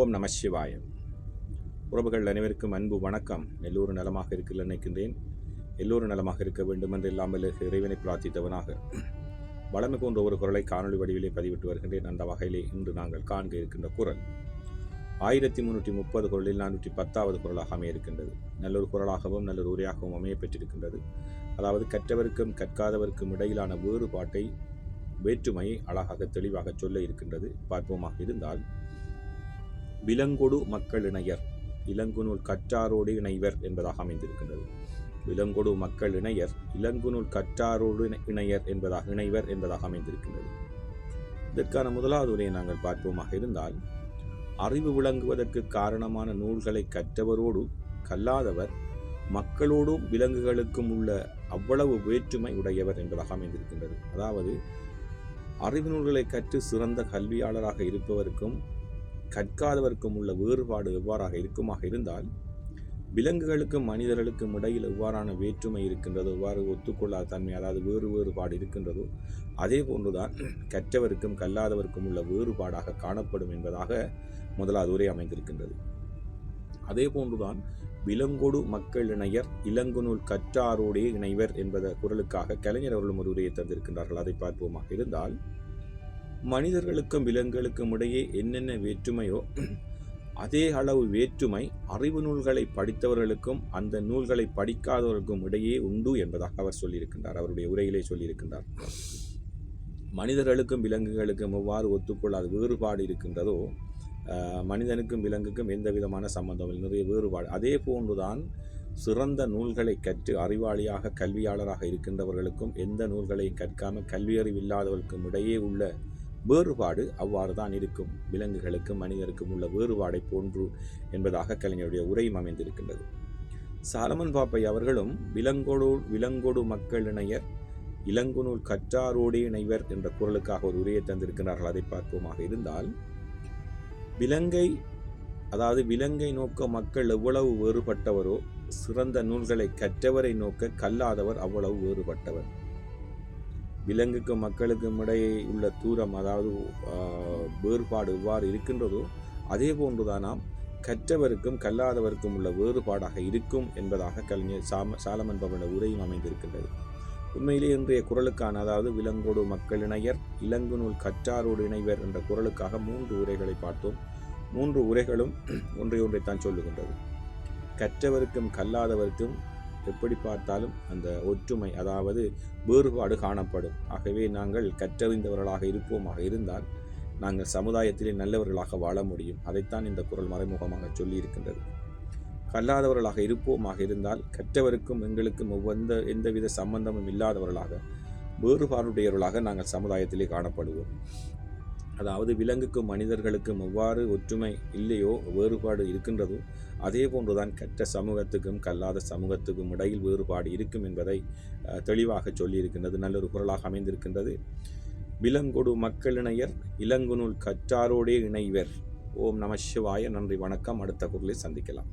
ஓம் நம சிவாய. உறவுகள் அனைவருக்கும் அன்பு வணக்கம். எல்லோரும் நலமாக இருக்க நினைக்கின்றேன். எல்லோரும் நலமாக இருக்க வேண்டும் என்று இல்லாமல் இறைவனை பிரார்த்தித்தவனாக வளமை போன்ற ஒரு குரலை காணொலி வடிவிலே பதிவிட்டு வருகின்றேன். அந்த வகையிலே இன்று நாங்கள் காண்க இருக்கின்ற குரல் 1330 குரலில் 410வது குரலாக அமைய இருக்கின்றது. நல்லொரு குரலாகவும் நல்லொரு உரையாகவும் அமைய பெற்றிருக்கின்றது. அதாவது கற்றவருக்கும் கற்காதவருக்கும் இடையிலான வேற்றுமையை அழகாக தெளிவாக சொல்ல இருக்கின்றது. பார்ப்போமாக இருந்தால், விலங்கொடு மக்கள் இணையர் இளங்குநூல் கற்றாரோடு இணைவர் என்பதாக அமைந்திருக்கின்றது. விலங்கொடு மக்கள் இணையர் இளங்குநூல் கற்றாரோடு இணையர் இணைவர் என்பதாக அமைந்திருக்கின்றது. இதற்கான முதலாவது உரையை நாங்கள் பார்ப்போமாக இருந்தால், அறிவு விளங்குவதற்கு காரணமான நூல்களை கற்றவரோடு கல்லாதவர் மக்களோடும் விலங்குகளுக்கும் உள்ள அவ்வளவு வேற்றுமை உடையவர் என்பதாக அமைந்திருக்கின்றது. அதாவது அறிவு நூல்களை கற்று சிறந்த கல்வியாளராக இருப்பவருக்கும் கற்காதவருக்கும் உள்ள வேறுபாடு எவ்வாறாக இருக்குமாக இருந்தால், விலங்குகளுக்கும் மனிதர்களுக்கும் இடையில் எவ்வாறான வேற்றுமை இருக்கின்றதோ, எவ்வாறு ஒத்துக்கொள்ளாத தன்மை, அதாவது வேறுபாடு இருக்கின்றதோ, அதே போன்றுதான் கற்றவருக்கும் கல்லாதவருக்கும் உள்ள வேறுபாடாக காணப்படும் என்பதாக முதலாவது உரை அமைந்திருக்கின்றது. அதே போன்றுதான் விலங்கொடு மக்கள் இணையர் இளங்குநூல் கற்றாரோடே இணைவர் என்பத குரலுக்காக கலைஞர் அவர்களும் ஒரு உரையை தந்திருக்கின்றார்கள். அதை பார்ப்போமாக இருந்தால், மனிதர்களுக்கும் விலங்குகளுக்கும் இடையே என்னென்ன வேற்றுமையோ அதே அளவு வேற்றுமை அறிவு நூல்களை படித்தவர்களுக்கும் அந்த நூல்களை படிக்காதவர்களுக்கும் இடையே உண்டு என்பதாக அவர் சொல்லியிருக்கின்றார். அவருடைய உரையிலே சொல்லியிருக்கின்றார். மனிதர்களுக்கும் விலங்குகளுக்கும் எவ்வாறு ஒத்துக்கொள்ளாத வேறுபாடு இருக்கின்றதோ, மனிதனுக்கும் விலங்குக்கும் எந்த விதமான சம்பந்தம் நிறைய வேறுபாடு. அதே போன்றுதான் சிறந்த நூல்களை கற்று அறிவாளியாக கல்வியாளராக இருக்கின்றவர்களுக்கும் எந்த நூல்களையும் கற்காமல் கல்வியறிவில்லாதவர்களுக்கும் இடையே உள்ள வேறுபாடு அவ்வாறு தான் இருக்கும். விலங்குகளுக்கும் மனிதருக்கும் உள்ள வேறுபாடை போன்று என்பதாக கலைஞருடைய உரையும் அமைந்திருக்கின்றது. சாலமன் பாப்பை அவர்களும் விலங்கொடு மக்கள் இணையர் இளங்குநூல் கற்றாரோடே இணைவர் என்ற குரலுக்காக ஒரு உரையை தந்திருக்கிறார்கள். அதை பார்ப்போமாக இருந்தால், விலங்கை நோக்க மக்கள் எவ்வளவு வேறுபட்டவரோ, சிறந்த நூல்களை கற்றவரை நோக்க கல்லாதவர் அவ்வளவு வேறுபட்டவர். விலங்குக்கும் மக்களுக்கும் இடையே உள்ள தூரம், அதாவது வேறுபாடு எவ்வாறு இருக்கின்றதோ அதே போன்றுதான் நாம் கற்றவருக்கும் கல்லாதவருக்கும் உள்ள வேறுபாடாக இருக்கும் என்பதாக கலைஞர் சாலமன் பாப்பையின் உரையும் அமைந்திருக்கின்றது. உண்மையிலே இன்றைய குரலுக்கான, அதாவது விலங்கோடு மக்கள் இணையர் இளங்குநூல் கற்றாரோடு இணைவர் என்ற குரலுக்காக 3 உரைகளை பார்த்தோம். 3 உரைகளும் ஒன்றைத்தான் சொல்லுகின்றது. கற்றவருக்கும் கல்லாதவருக்கும் எப்படி பார்த்தாலும் அந்த ஒற்றுமை, அதாவது வேறுபாடு காணப்படும். ஆகவே நாங்கள் கற்றறிந்தவர்களாக இருப்போமாக இருந்தால் நாங்கள் சமுதாயத்திலே நல்லவர்களாக வாழ முடியும். அதைத்தான் இந்த குரல் மறைமுகமாக சொல்லியிருக்கின்றது. கல்லாதவர்களாக இருப்போமாக இருந்தால் கற்றவருக்கும் எங்களுக்கும் எந்தவித சம்பந்தமும் இல்லாதவர்களாக, வேறுபாடுடையவர்களாக நாங்கள் சமுதாயத்திலே காணப்படுவோம். அதாவது விலங்குக்கும் மனிதர்களுக்கும் எவ்வாறு ஒற்றுமை இல்லையோ, வேறுபாடு இருக்கின்றதோ, அதே போன்றுதான் கற்ற சமூகத்துக்கும் கல்லாத சமூகத்துக்கும் இடையில் வேறுபாடு இருக்கும் என்பதை தெளிவாக சொல்லியிருக்கின்றது. நல்லொரு குரலாக அமைந்திருக்கின்றது. விலங்கொடு மக்கள் இணையர் இளங்குநூல் கற்றாரோடே இணைவர். ஓம் நம சிவாய. நன்றி, வணக்கம். அடுத்த குரலில் சந்திக்கலாம்.